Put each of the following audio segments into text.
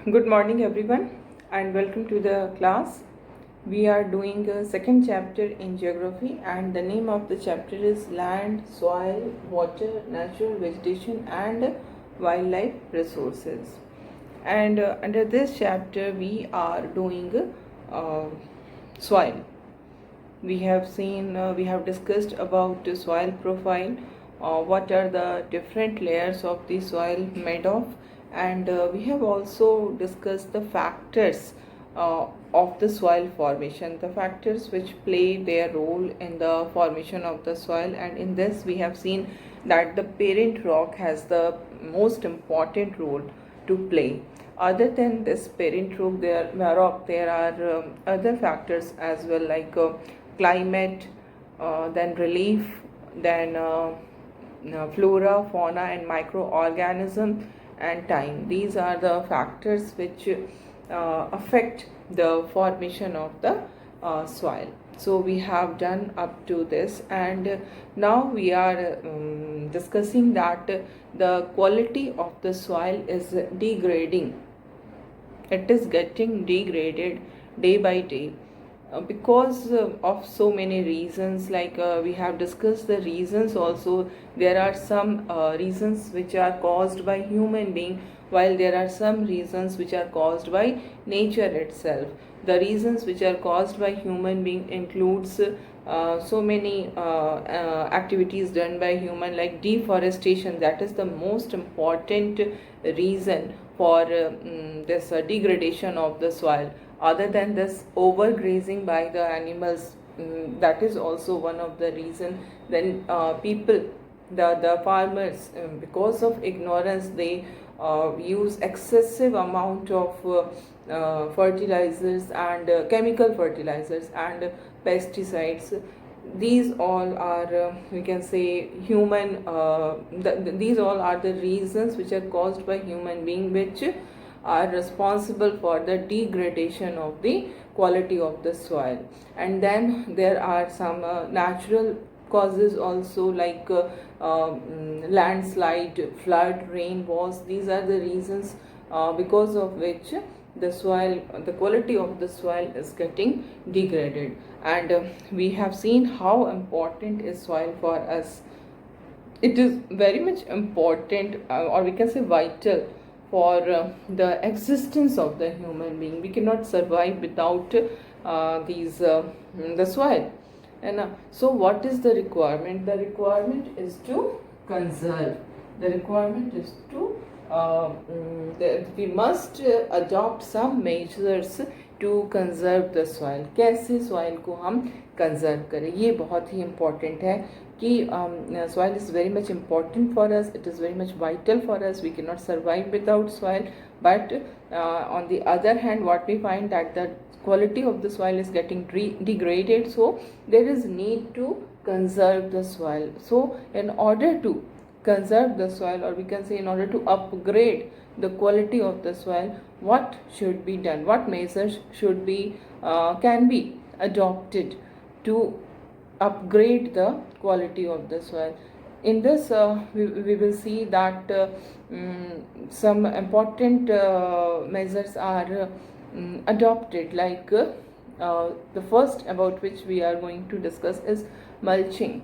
Good morning, everyone, and welcome to the class. We are doing a second chapter in geography, and the name of the chapter is Land, Soil, Water, Natural Vegetation, and Wildlife Resources. And under this chapter, we are doing uh, soil. We have discussed about the soil profile, what are the different layers of the soil made of, and we have also discussed the factors of the soil formation, the factors which play their role in the formation of the soil. And in this we have seen that the parent rock has the most important role to play. Other than this parent rock, there are other factors as well, like climate, then relief, then flora, fauna, and microorganism, and time. These are the factors which affect the formation of the soil. So we have done up to this, and now we are discussing that the quality of the soil is degrading. It is getting degraded day by day because of so many reasons. Like we have discussed the reasons also. There are some reasons which are caused by human being, while there are some reasons which are caused by nature itself. The reasons which are caused by human being includes so many activities done by human, like deforestation. That is the most important reason for this degradation of the soil. Other than this, overgrazing by the animals, that is also one of the reason. Then people, the farmers, because of ignorance, they use excessive amount of fertilizers and chemical fertilizers and pesticides. These all are we can say human these all are the reasons which are caused by human being, which are responsible for the degradation of the quality of the soil. And then there are some natural causes also, like landslide, flood, rain was. These are the reasons because of which the quality of the soil is getting degraded. And we have seen how important is soil for us. It is very much important, or we can say vital, for the existence of the human being. We cannot survive without the soil. And so what is the requirement? The requirement is to conserve. The requirement is to we must adopt some measures to conserve the soil. कैसे soil को हम conserve करें, ये बहुत ही important है कि soil is very much important for us. It is very much vital for us. We cannot survive without soil. But on the other hand, what we find that the quality of the soil is getting degraded, so there is need to conserve the soil. So in order to conserve the soil, or we can say in order to upgrade the quality of the soil, what should be done, what measures should be can be adopted to upgrade the quality of the soil. In this we will see that some important measures are adopted, like the first about which we are going to discuss is mulching.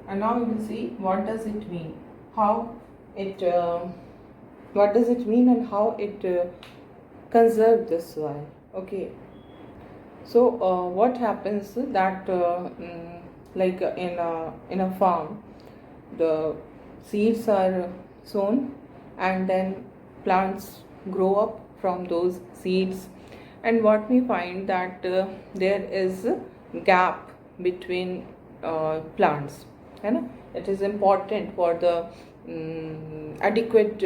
And now we will see what does it mean, how it what does it mean, and how it conserve the soil. Okay, so what happens that like in a farm, the seeds are sown, and then plants grow up from those seeds. And what we find that there is a gap between plants. It is important for the adequate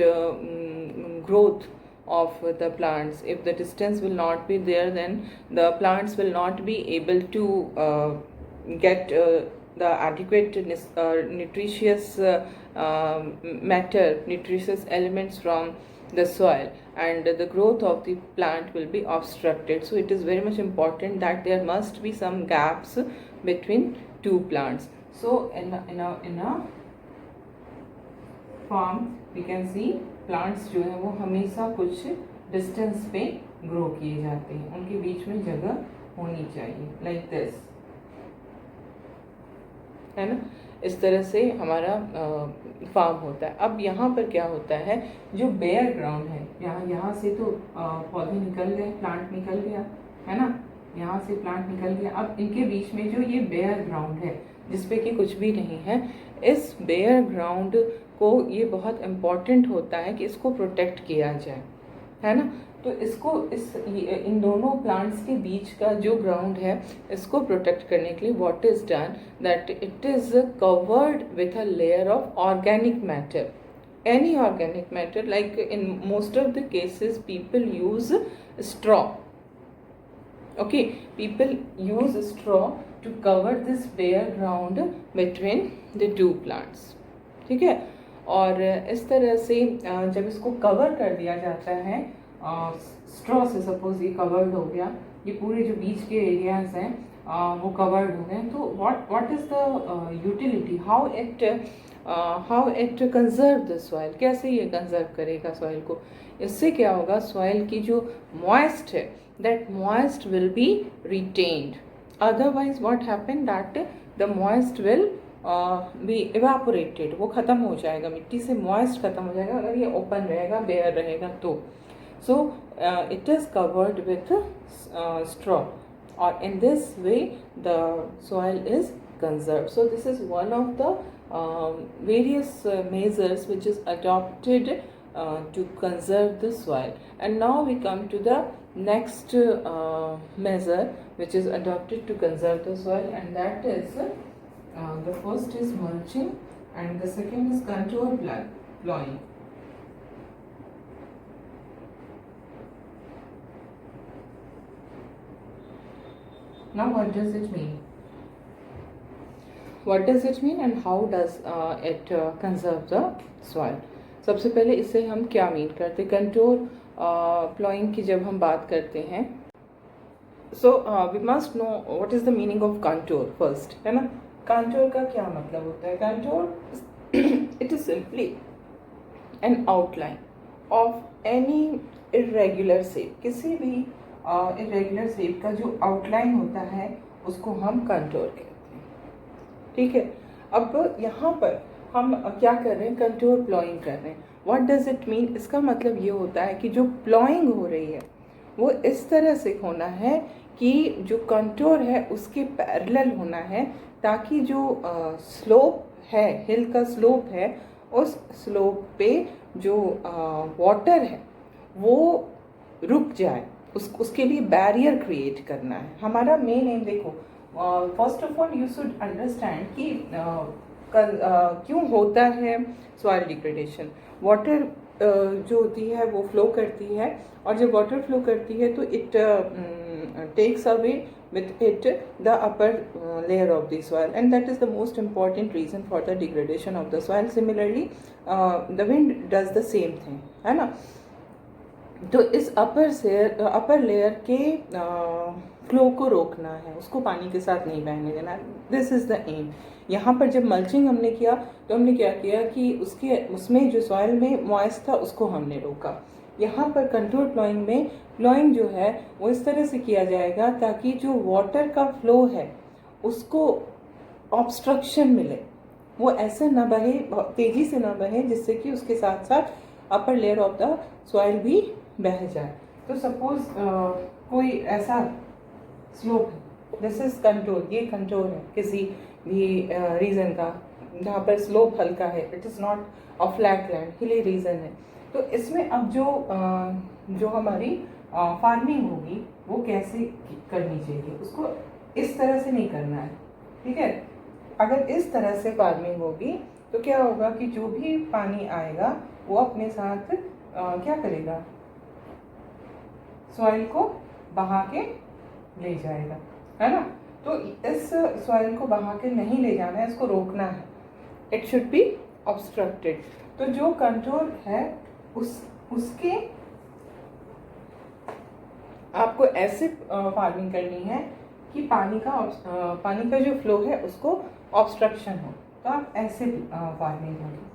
growth of the plants. If the distance will not be there, then the plants will not be able to get the adequate nutritious nutritious elements from the soil, and the growth of the plant will be obstructed. So it is very much important that there must be some gaps between two plants. So in a farm we can see plants जो है वो हमेशा कुछ distance पे grow किए जाते हैं, उनके बीच में जगह होनी चाहिए, लाइक दिस, है ना। इस तरह से हमारा फार्म होता है। अब यहाँ पर क्या होता है, जो बेयर ग्राउंड है, यहाँ से तो पौधे निकल गए, प्लांट निकल गया, है ना, यहाँ से प्लांट निकल गया। अब इनके बीच में जो ये बेयर ग्राउंड है जिसपे कि कुछ भी नहीं है, इस बेयर ग्राउंड को ये बहुत इम्पॉर्टेंट होता है कि इसको प्रोटेक्ट किया जाए, है ना। तो इसको इन दोनों प्लांट्स के बीच का जो ग्राउंड है इसको प्रोटेक्ट करने के लिए what is done that it is covered with a layer of organic matter, any organic matter, like in most of the cases people use straw. Okay, people use straw to cover this bare ground between the two plants, ठीक है। और इस तरह से जब इसको cover कर दिया जाता है स्ट्रॉ से, सपोज ये कवर्ड हो गया, ये पूरे जो बीच के एरियाज हैं वो कवर्ड हो गए, तो what is the utility, how it conserve the soil, कैसे ये कंजर्व करेगा सॉइल को। इससे क्या होगा, सॉइल की जो मॉइस्ट है that moist will be retained, otherwise what happen that the moist will be evaporated, वो ख़त्म हो जाएगा, मिट्टी से मॉइस्ट ख़त्म हो जाएगा अगर ये ओपन रहेगा, बेयर रहेगा तो। So it is covered with straw, or in this way the soil is conserved. So this is one of the various measures which is adopted to conserve the soil. And now we come to the next measure which is adopted to conserve the soil, and that is the first is mulching and the second is contour plowing. Now what does it mean? What does it mean and how does it conserve the soil? सबसे पहले इससे हम क्या mean करते हैं, contour ploughing की जब हम बात करते हैं, so we must know what is the meaning of contour first, है ना। कंटोर का क्या मतलब होता है, contour it is simply an outline of any irregular shape, किसी भी इरेगुलर शेप का जो आउटलाइन होता है उसको हम कंटोर कहते हैं, ठीक है। अब यहाँ पर हम क्या कर रहे हैं, कंटोर प्लॉइंग कर रहे हैं। व्हाट डज इट मीन, इसका मतलब ये होता है कि जो प्लॉइंग हो रही है वो इस तरह से होना है कि जो कंटोर है उसके पैरेलल होना है, ताकि जो स्लोप है, हिल का स्लोप है, उस स्लोप पे जो वाटर है वो रुक जाए, उसके लिए बैरियर क्रिएट करना है। हमारा मेन एम देखो, first of all you should understand कि क्यों होता है सॉइल डिग्रेडेशन। वाटर जो होती है वो फ्लो करती है, और जब वाटर फ्लो करती है तो it takes away with it the upper layer of the soil, and that is the most important reason for the degradation of the soil. Similarly the wind does the same thing, है ना। तो इस upper layer के flow को रोकना है, उसको पानी के साथ नहीं बहने देना, दिस इज़ द एम। यहाँ पर जब मल्चिंग हमने किया तो हमने क्या किया कि उसमें जो सॉइल में मॉइस्ट था उसको हमने रोका। यहाँ पर कंटोर प्लॉइंग में प्लॉइंग जो है वो इस तरह से किया जाएगा ताकि जो वाटर का फ्लो है उसको ऑब्स्ट्रक्शन मिले, वो ऐसे ना बहे, तेज़ी से ना बहे, जिससे कि उसके साथ साथ अपर लेयर ऑफ द सॉइल भी बह जाए। तो सपोज कोई ऐसा स्लोप है, दिस इज कंटोर, ये कंटोर है किसी भी रीजन का जहाँ पर स्लोप हल्का है, it is not a flat land, hilly region है। तो इसमें अब जो हमारी फार्मिंग होगी वो कैसे करनी चाहिए, उसको इस तरह से नहीं करना है, ठीक है। अगर इस तरह से फार्मिंग होगी तो क्या होगा कि जो भी पानी आएगा वो अपने साथ क्या करेगा, सॉइल को बहा के ले जाएगा, है ना। तो इस सॉइल को बहा के नहीं ले जाना है, इसको रोकना है, इट शुड बी ऑब्स्ट्रक्टेड। तो जो कंट्रोल है उसके आपको ऐसे फार्मिंग करनी है कि पानी का जो फ्लो है उसको ऑब्स्ट्रक्शन हो, तो आप ऐसे फार्मिंग होगी।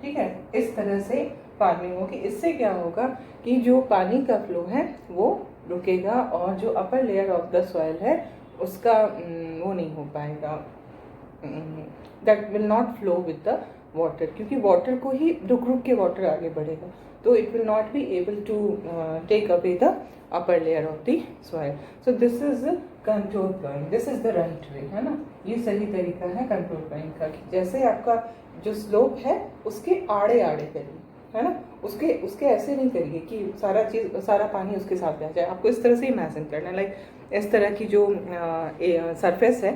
ठीक है, इस तरह से फार्मिंग होगी। इससे क्या होगा कि जो पानी का फ्लो है वो रुकेगा और जो upper layer of the soil है उसका वो नहीं हो पाएगा, that will not flow with the water, क्योंकि वाटर को ही रुक रुक के वाटर आगे बढ़ेगा, तो it will not be able to take away the upper layer of the soil. So this is contour ploughing, this is the right way, है ना, ये सही तरीका है कंट्रोल प्लाइंग का। जैसे आपका जो स्लोप है उसके आड़े आड़े करिए, है ना, उसके ऐसे नहीं करिए कि सारा पानी उसके साथ रह जाए। आपको इस तरह से इमेजिन करना है, लाइक इस तरह की जो सरफेस है,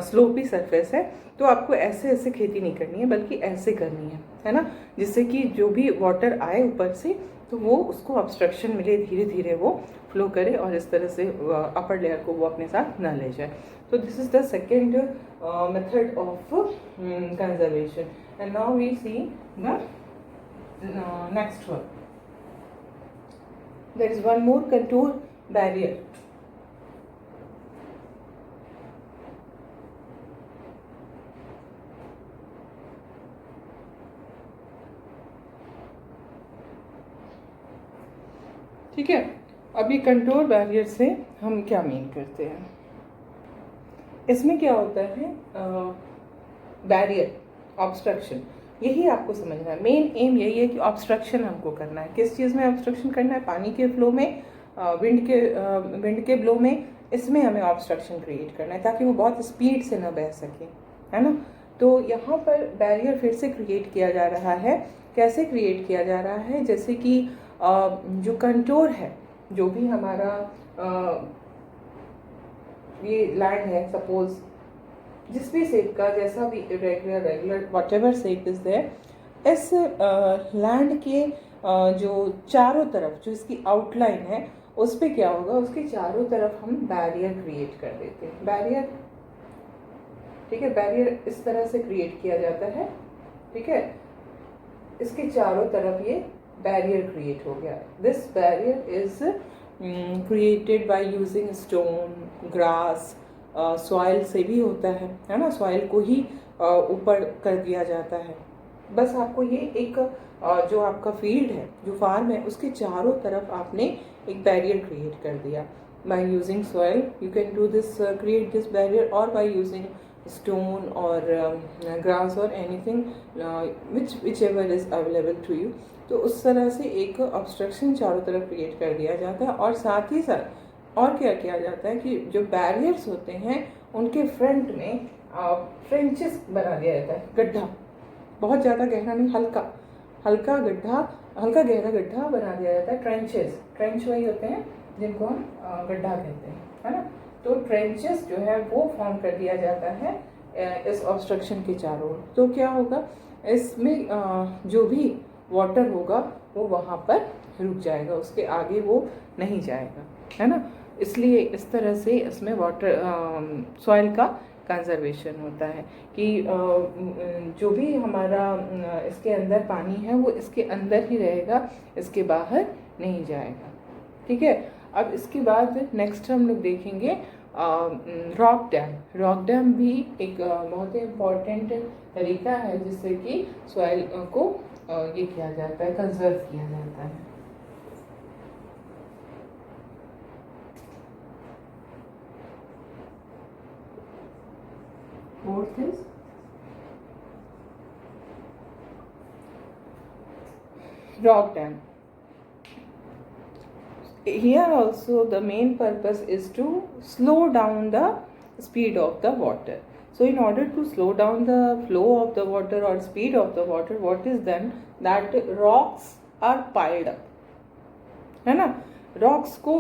स्लोपी सरफेस है, तो आपको ऐसे ऐसे खेती नहीं करनी है बल्कि ऐसे करनी है ना, जिससे कि जो भी वाटर आए ऊपर से तो वो उसको ऑब्स्ट्रक्शन मिले, धीरे धीरे वो फ्लो करे और इस तरह से अपर लेयर को वो अपने साथ ना ले जाए। तो this is the second method of conservation. And now we see the next one. There is one more contour barrier. ठीक है, अभी कंट्रोल बैरियर से हम क्या मीन करते हैं, इसमें क्या होता है, बैरियर ऑब्स्ट्रक्शन, यही आपको समझना है। मेन एम यही है कि ऑब्स्ट्रक्शन हमको करना है। किस चीज़ में ऑब्स्ट्रक्शन करना है? पानी के फ्लो में, विंड के ब्लो में, इसमें हमें ऑब्स्ट्रक्शन क्रिएट करना है ताकि वो बहुत स्पीड से ना बह सके, है ना। तो यहाँ पर बैरियर फिर से क्रिएट किया जा रहा है। कैसे क्रिएट किया जा रहा है? जैसे कि जो कंटोर है, जो भी हमारा ये लैंड है, सपोज जिस भी शेप का, जैसा भी regular whatever shape is there, इस लैंड के जो चारों तरफ जो इसकी आउटलाइन है उस पर क्या होगा, उसके चारों तरफ हम बैरियर क्रिएट कर देते हैं। बैरियर, ठीक है, बैरियर इस तरह से क्रिएट किया जाता है। ठीक है, इसके चारों तरफ ये बैरियर क्रिएट हो गया। This barrier is created by using stone, grass, soil से भी होता है ना, सॉइल को ही ऊपर कर दिया जाता है। बस आपको ये एक जो आपका फील्ड है, जो फार्म है, उसके चारों तरफ आपने एक बैरियर क्रिएट कर दिया। By using soil you can do this, create this barrier, और बाय यूजिंग स्टोन और ग्रास और anything whichever is available to you. तो उस तरह से एक ऑब्स्ट्रक्शन चारों तरफ क्रिएट कर दिया जाता है। और साथ ही साथ और क्या किया जाता है कि जो बैरियर्स होते हैं उनके फ्रंट में फ्रेंचेस बना दिया जाता है, गड्ढा, बहुत ज़्यादा गहरा नहीं, हल्का गहरा गड्ढा बना दिया जाता है। ट्रेंच वही होते हैं जिनको हम गड्ढा कहते हैं, है ना। तो ट्रेंचेस जो है वो फॉर्म कर दिया जाता है इस ऑब्स्ट्रक्शन के चारों ओर। तो क्या होगा, इसमें जो भी वाटर होगा वो वहाँ पर रुक जाएगा, उसके आगे वो नहीं जाएगा, है ना। इसलिए इस तरह से इसमें वाटर सॉइल का कंजर्वेशन होता है कि जो भी हमारा इसके अंदर पानी है वो इसके अंदर ही रहेगा, इसके बाहर नहीं जाएगा। ठीक है, अब इसके बाद नेक्स्ट हम लोग देखेंगे रॉक डैम। रॉक डैम भी एक बहुत ही इम्पॉर्टेंट तरीका है जिससे कि सॉइल को ये किया जाता है, कंजर्व किया जाता है। Fourth is rock dam. Here also the main purpose is to slow down the speed of the water. So in order to slow down the flow of the water or speed of the water, what is done, that rocks are piled up, है ना। Rocks को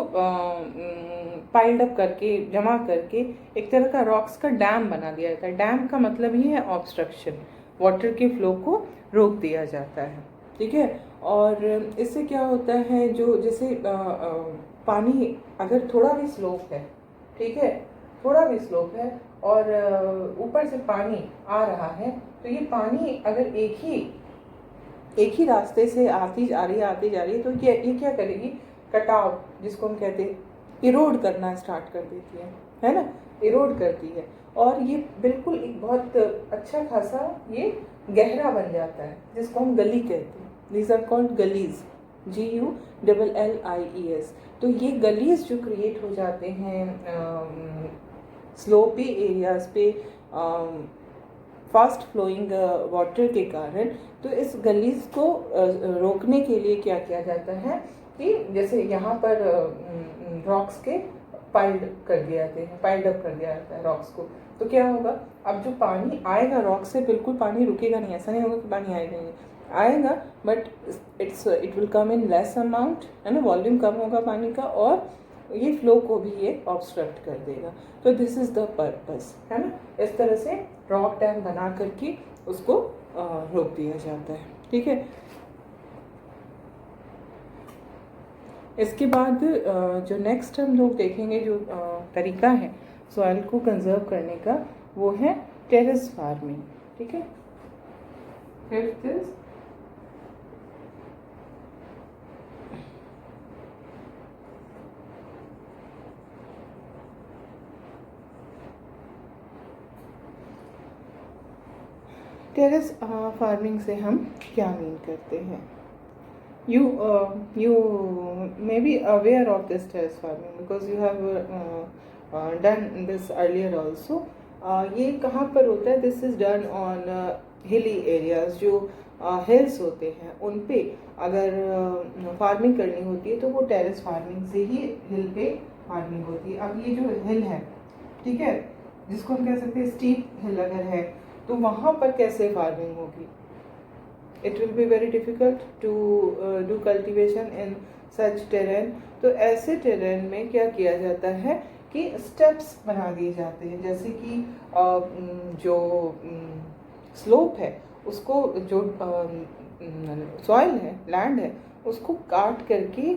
piled up करके, जमा करके एक तरह का rocks का डैम बना दिया जाता है। डैम का मतलब ही है ऑब्स्ट्रक्शन, वाटर के फ्लो को रोक दिया जाता है। ठीक है, और इससे क्या होता है, जो जैसे पानी अगर थोड़ा भी स्लोप है, ठीक है, थोड़ा भी स्लोप है और ऊपर से पानी आ रहा है, तो ये पानी अगर एक ही एक ही रास्ते से आती जा रही है आती जा रही है, तो ये क्या करेगी, कटाव जिसको हम कहते हैं इरोड करना स्टार्ट कर देती है ना, इरोड करती है। और ये बिल्कुल एक बहुत अच्छा खासा ये गहरा बन जाता है, जिसको हम गली कहते हैं। These are called gullies, GULLIES। तो ये गलीज जो क्रिएट हो जाते हैं स्लोपी एरियाज पे फास्ट फ्लोइंग वाटर के कारण, तो इस गलीज को रोकने के लिए क्या किया जाता है कि जैसे यहाँ पर रॉक्स के पाइल्ड अप कर दिए जाता है रॉक्स को। तो क्या होगा, अब जो पानी आएगा रॉक से, बिल्कुल पानी रुकेगा नहीं, ऐसा नहीं होगा कि पानी आएगा नहीं, आएगा, but it will come in less amount, है ना, वॉल्यूम कम होगा पानी का, और ये फ्लो को भी ये ऑब्स्ट्रक्ट कर देगा। तो दिस इज द पर्पस, है ना। इस तरह से रॉक डैम बना करके उसको रोक दिया जाता है, ठीक है। इसके बाद जो नेक्स्ट हम लोग देखेंगे जो तरीका है सॉइल को कंजर्व करने का, वो है टेरेस फार्मिंग, ठीक है। फिफ्थ इज टेरेस फार्मिंग से हम क्या मीन करते हैं। You may be aware of this terrace farming because you have done this earlier also. ये कहाँ पर होता है, this is done on hilly areas, जो हिल्स होते हैं उन पे अगर फार्मिंग करनी होती है तो वो टेरेस फार्मिंग से ही हिल पे फार्मिंग होती है। अब ये जो हिल है, ठीक है, जिसको हम कह सकते हैं स्टीप हिल अगर है, तो वहाँ पर कैसे फार्मिंग होगी। It will be very difficult to do cultivation in such terrain। तो ऐसे terrain में क्या किया जाता है कि steps बना दिए जाते हैं, जैसे कि जो स्लोप है उसको, जो सॉइल है, लैंड है, उसको काट करके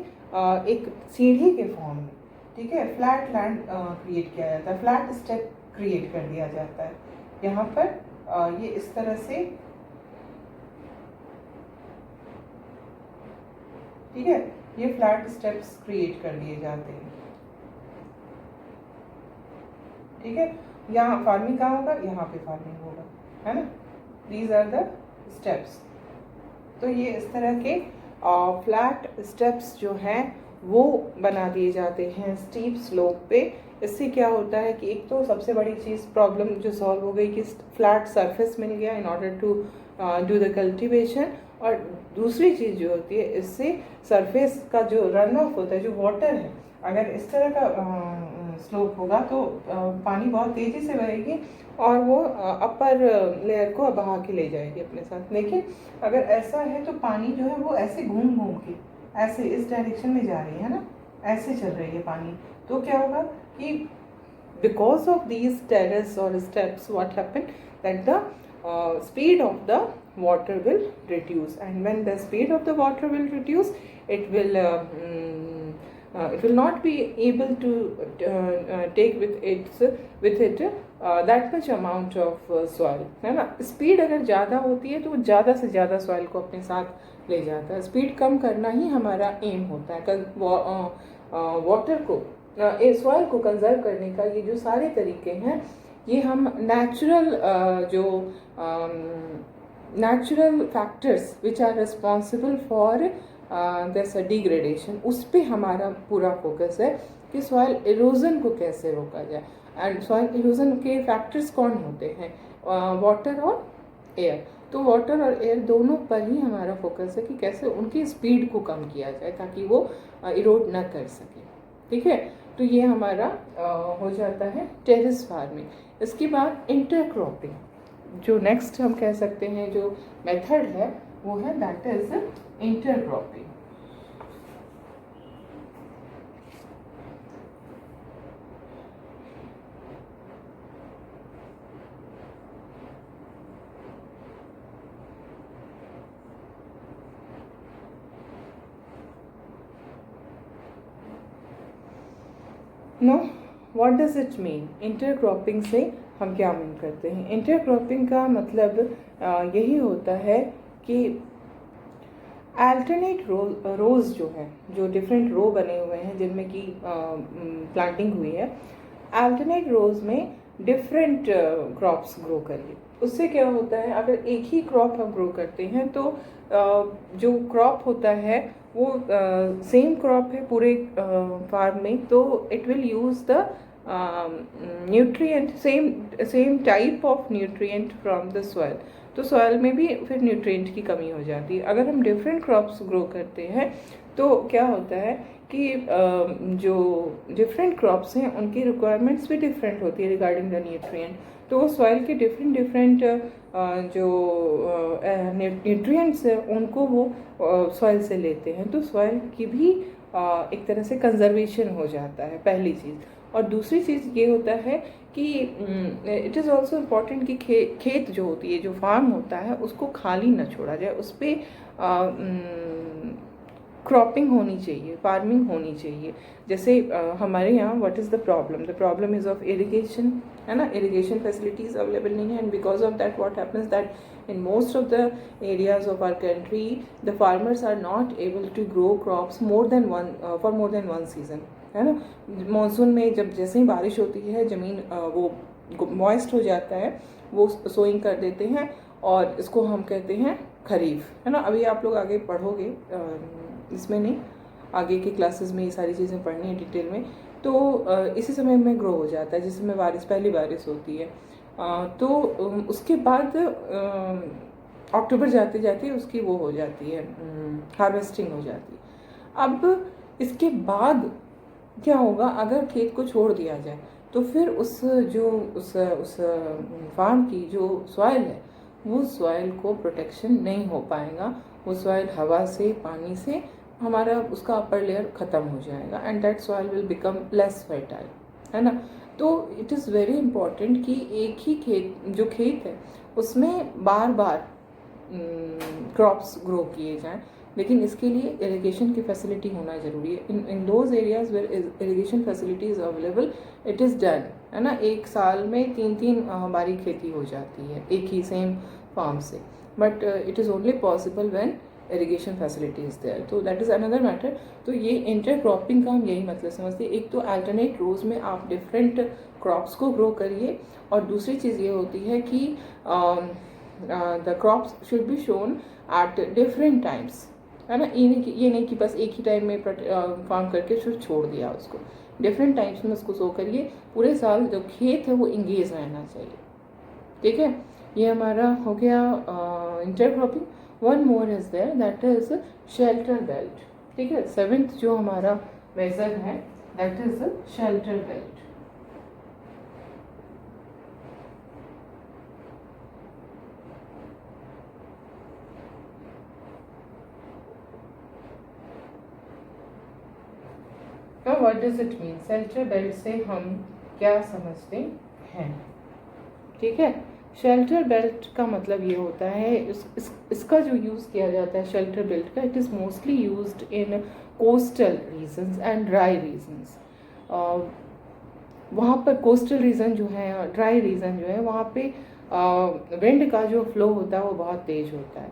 एक सीढ़ी के फॉर्म में, ठीक है, फ्लैट लैंड क्रिएट किया जाता है, फ्लैट स्टेप क्रिएट कर दिया जाता है। यहाँ पर ये इस तरह से, ठीक है, ये फ्लैट स्टेप्स क्रिएट कर दिए जाते हैं, ठीक है। यहाँ फार्मिंग कहाँ होगा, यहाँ पे फार्मिंग होगा, है ना। These are the steps. तो ये इस तरह के फ्लैट स्टेप्स जो हैं वो बना दिए जाते हैं स्टीप स्लोप पे। इससे क्या होता है कि एक तो सबसे बड़ी चीज़ प्रॉब्लम जो सॉल्व हो गई कि फ्लैट सरफेस मिल गया in order to do the cultivation, और दूसरी चीज़ जो होती है, इससे सरफेस का जो रन ऑफ होता है, जो वाटर है, अगर इस तरह का स्लोप होगा तो पानी बहुत तेज़ी से बहेगी और वो अपर लेयर को बहा के ले जाएगी अपने साथ। लेकिन अगर ऐसा है तो पानी जो है वो ऐसे घूम घूम के ऐसे इस डायरेक्शन में जा रही है ना, ऐसे चल रही है पानी। तो क्या होगा कि बिकॉज ऑफ दीज टेरेस और steps what happen that the speed of the water will reduce, and when the speed of the water will reduce, it will not be able to take with it that much amount of soil, है ना। Speed अगर ज़्यादा होती है तो वो ज़्यादा से ज़्यादा सॉइल को अपने साथ ले जाता है। स्पीड कम करना ही हमारा एम होता है। वाटर को, सॉइल को कंजर्व करने का ये जो सारे तरीके हैं, ये हम natural factors which are responsible for this degradation, उस पे हमारा पूरा फोकस है कि सॉइल इरोजन को कैसे रोका जाए। एंड सॉइल इरोजन के फैक्टर्स कौन होते हैं, वाटर और एयर। तो वाटर और एयर दोनों पर ही हमारा फोकस है कि कैसे उनकी स्पीड को कम किया जाए ताकि वो इरोड ना कर सके, ठीक है। तो ये हमारा हो जाता है टेरेस फार्मिंग। इसके बाद इंटरक्रॉपिंग, जो नेक्स्ट हम कह सकते हैं जो मेथड है वो है that is intercropping. No, what does it mean? Intercropping से हम क्या मीन करते हैं? इंटरक्रॉपिंग का मतलब यही होता है कि अल्टरनेट रोज जो है, जो डिफरेंट रो बने हुए हैं जिनमें की प्लांटिंग हुई है, अल्टरनेट रोज में डिफरेंट क्रॉप्स ग्रो करिए। उससे क्या होता है, अगर एक ही क्रॉप हम ग्रो करते हैं तो जो क्रॉप होता है वो सेम क्रॉप है पूरे फार्म में, तो it will use the nutrient, same type of nutrient from the soil. तो सॉइल में भी फिर न्यूट्रिएंट की कमी हो जाती है। अगर हम डिफरेंट क्रॉप्स ग्रो करते हैं तो क्या होता है कि जो डिफरेंट क्रॉप्स हैं उनकी रिक्वायरमेंट्स भी डिफरेंट होती है रिगार्डिंग द न्यूट्रिएंट। तो वो सॉइल के डिफरेंट डिफरेंट जो न्यूट्रिएंट्स हैं उनको वो सॉइल से लेते हैं, तो सॉइल की भी एक तरह से कंजर्वेशन हो जाता है, पहली चीज़। और दूसरी चीज़ ये होता है कि इट इज़ ऑल्सो इम्पॉर्टेंट कि खेत जो होती है, जो फार्म होता है, उसको खाली न छोड़ा जाए, उस पर क्रॉपिंग होनी चाहिए, फार्मिंग होनी चाहिए। जैसे हमारे यहाँ what is the problem is of irrigation, है ना। इरिगेशन फैसिलिटीज़ अवेलेबल नहीं है, and because of that what happens that in most of the areas of our country the farmers are not able to grow crops for more than one season, है ना। Monsoon में जब जैसे ही बारिश होती है ज़मीन वो मॉइस्ट हो जाता है, वो सोइंग कर देते हैं, और इसको हम कहते हैं खरीफ, है ना। अभी आप लोग आगे पढ़ोगे, इसमें नहीं, आगे की क्लासेस में ये सारी चीज़ें पढ़नी है डिटेल में। तो इसी समय में ग्रो हो जाता है, जिस समय पहली बारिश होती है। तो उसके बाद अक्टूबर जाते जाते उसकी वो हो जाती है, हार्वेस्टिंग हो जाती है। अब इसके बाद क्या होगा, अगर खेत को छोड़ दिया जाए तो फिर उस फार्म की जो सॉइल है वो सॉइल को प्रोटेक्शन नहीं हो पाएगा। वो सॉइल हवा से, पानी से हमारा उसका अपर लेयर ख़त्म हो जाएगा, and that soil will become less fertile, है ना। तो इट इज़ वेरी इंपॉर्टेंट कि एक ही खेत है उसमें बार बार क्रॉप्स ग्रो किए जाएं, लेकिन इसके लिए इरिगेशन की फैसिलिटी होना ज़रूरी है। In those areas where irrigation facility is available it is done, है ना। एक साल में 3 बारी खेती हो जाती है एक ही सेम फार्म से, but it is only possible when irrigation facility is there, तो दैट इज़ अनदर मैटर। तो ये इंटरक्रॉपिंग का हम यही मतलब समझते हैं। एक तो अल्टरनेट रोज में आप डिफरेंट क्रॉप्स को ग्रो करिए, और दूसरी चीज़ ये होती है कि the crops should be shown at different times, है ना। ये नहीं कि बस एक ही टाइम में फार्म करके फिर छोड़ दिया उसको, डिफरेंट टाइम्स में उसको सो करिए। पूरे साल जो खेत है वो इंगेज रहना चाहिए, ठीक है। ये हमारा हो गया intercropping. One more is there, that is shelter belt, ठीक है। 7th जो हमारा मेजर है that is shelter belt. Now what does it mean? Shelter belt से हम क्या समझते हैं, ठीक है। शेल्टर बेल्ट का मतलब ये होता है, इसका जो यूज़ किया जाता है शेल्टर बेल्ट का, it is mostly used in coastal regions and dry regions. वहाँ पर कोस्टल रीजन जो है, ड्राई रीजन जो है, वहाँ पे विंड का जो फ्लो होता है वो बहुत तेज़ होता है।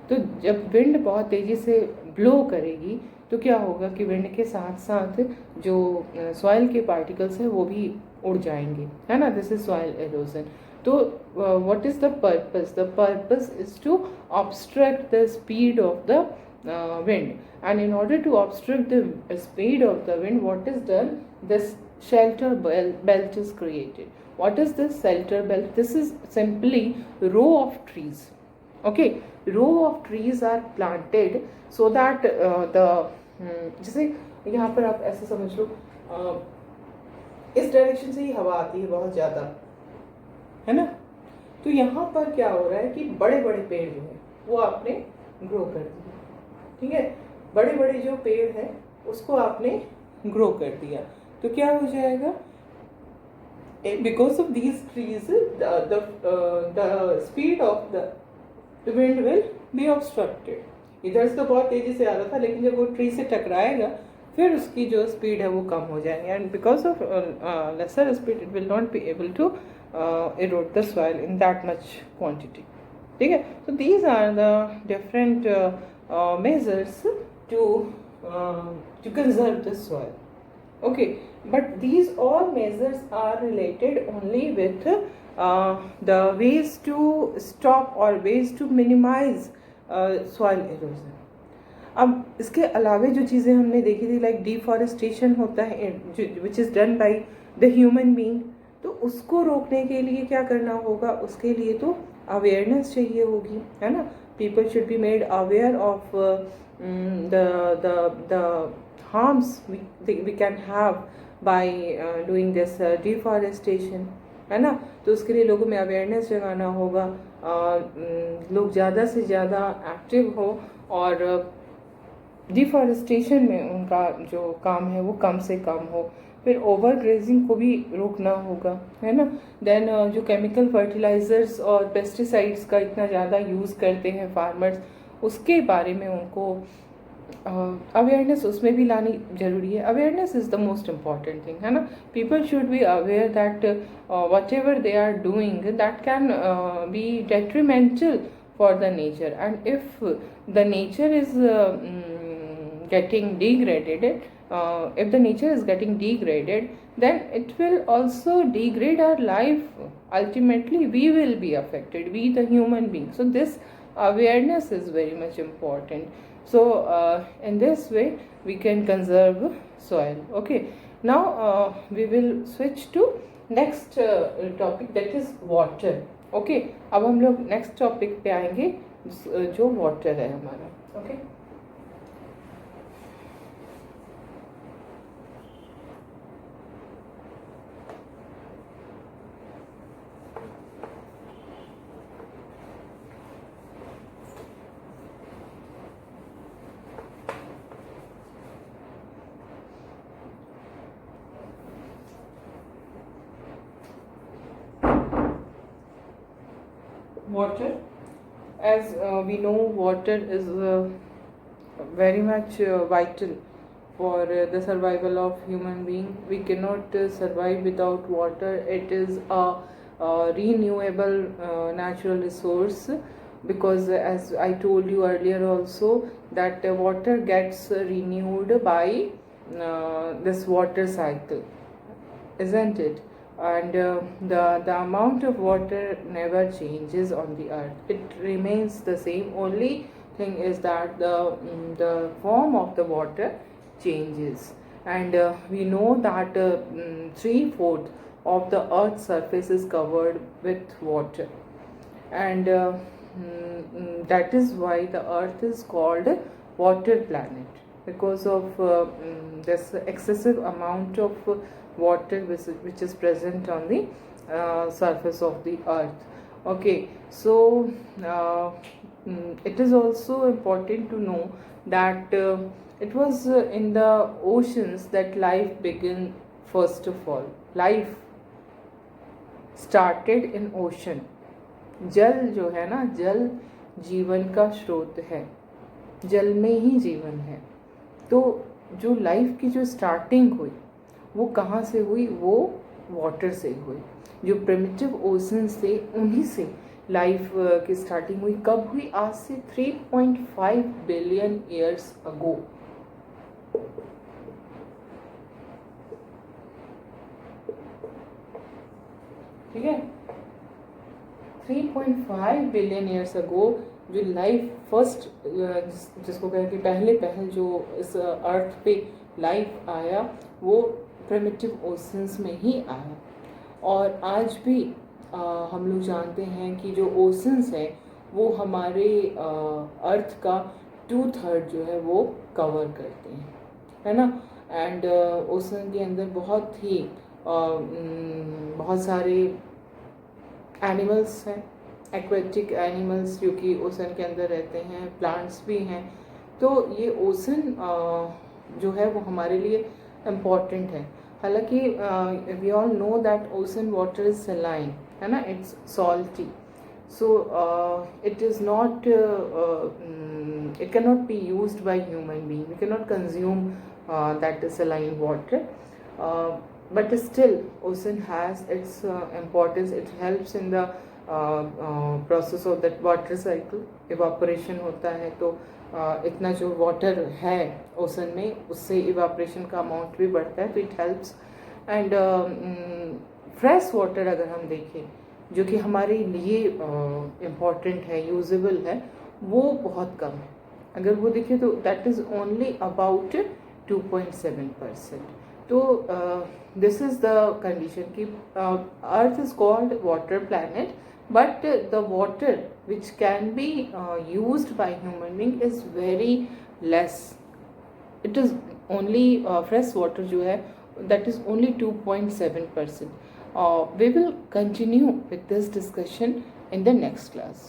तो जब विंड बहुत तेज़ी से ब्लो करेगी तो क्या होगा कि विंड के साथ साथ जो सॉइल के पार्टिकल्स हैं वो भी उड़ जाएंगे, है ना। This is soil erosion. तो what is the purpose? The purpose is to obstruct the speed of the wind, and in order to obstruct the speed of the wind, what is done? This shelter belt is created. What is this shelter belt? This is simply row of trees, okay. Row of trees are planted so that जैसे यहाँ पर आप ऐसे समझ लो, इस direction से ही हवा आती है बहुत ज़्यादा, है ना। तो यहाँ पर क्या हो रहा है कि बड़े बड़े पेड़ जो है वो आपने ग्रो कर दिए, ठीक है। बड़े बड़े जो पेड़ है उसको आपने ग्रो कर दिया, तो क्या हो जाएगा, because of these trees the speed of the wind will be obstructed. इधर से तो बहुत तेजी से आ रहा था, लेकिन जब वो ट्री से टकराएगा फिर उसकी जो स्पीड है वो कम हो जाएगी, and because of lesser speed it will not be able to erode the soil in that much quantity, ठीक है। So these are the different measures to conserve the soil. Okay, but these all measures are related only with the ways to stop or ways to minimize soil erosion. अब इसके अलावे जो चीज़ें हमने देखी थी, लाइक डिफॉरेस्टेशन होता है which is done by the human being, तो उसको रोकने के लिए क्या करना होगा, उसके लिए तो अवेयरनेस चाहिए होगी, है ना. People should be made aware of the harms we can have by doing this deforestation, है ना. तो उसके लिए लोगों में अवेयरनेस जगाना होगा, लोग ज़्यादा से ज़्यादा एक्टिव हो और डिफॉरेस्टेशन में उनका जो काम है वो कम से कम हो. फिर ओवर ग्रेजिंग को भी रोकना होगा, है ना. देन जो केमिकल फर्टिलाइजर्स और पेस्टिसाइड्स का इतना ज़्यादा यूज़ करते हैं फार्मर्स, उसके बारे में उनको अवेयरनेस उसमें भी लानी ज़रूरी है. Awareness is the most important thing, है ना. People should be aware that whatever they are doing that can be detrimental for the nature, and if the nature is getting degraded, if the nature is getting degraded, then it will also degrade our life. Ultimately we will be affected, we the human beings. So this awareness is very much important. So in this way we can conserve soil. Okay, now we will switch to next topic, that is water. Okay, अब हम लोग next topic पे आएंगे जो water है हमारा. Okay, water, as we know, water is very much vital for the survival of human being. We cannot survive without water. It is a renewable natural resource, because as I told you earlier also, that water gets renewed by this water cycle, isn't it? And the amount of water never changes on the earth, it remains the same. Only thing is that the form of the water changes. And we know that 3/4 of the earth's surface is covered with water, and that is why the earth is called water planet, because of this excessive amount of water which is present on the surface of the earth. Okay, so it is also important to know that it was in the oceans that life began. First of all, life started in ocean. जल जो है ना, जल जीवन का स्रोत है, जल में ही जीवन है. तो जो लाइफ की जो स्टार्टिंग हुई वो कहाँ से हुई, वो वाटर से हुई. जो प्रिमिटिव ओशंस थे उन्हीं से लाइफ की स्टार्टिंग हुई. कब हुई? आज से 3.5 बिलियन ईयर्स अगो. ठीक है, 3.5 बिलियन ईयर्स अगो जो लाइफ फर्स्ट, जिसको कहें कि पहले जो इस अर्थ पे लाइफ आया, वो प्रिमिटिव ओशंस में ही आया. और आज भी हम लोग जानते हैं कि जो ओशंस हैं वो हमारे अर्थ का 2/3 जो है वो कवर करते हैं, है ना. एंड ओशन के अंदर बहुत सारे एनिमल्स हैं, एक्वेटिक एनिमल्स जो कि ओशन के अंदर रहते हैं, प्लांट्स भी हैं. तो ये ओशन जो है वो हमारे लिए इम्पॉर्टेंट है. हालांकि we all know that ocean water is saline, है ना, it's salty. So it is not, it cannot be used by human being. We cannot consume that saline water, but still ocean has its importance. It helps in the process of that water cycle. Evaporation होता है तो इतना जो water है ocean में उससे evaporation का amount भी बढ़ता है, तो it helps. And fresh water अगर हम देखें जो कि हमारे लिए इम्पॉर्टेंट है, यूजेबल है, वो बहुत कम है। अगर वो देखें तो दैट इज़ ओनली अबाउट 2.7%। तो दिस इज़ द कंडीशन कि earth is called water planet, but the water which can be used by human being is very less. It is only fresh water जो है that is only 2.7%. We will continue with this discussion in the next class.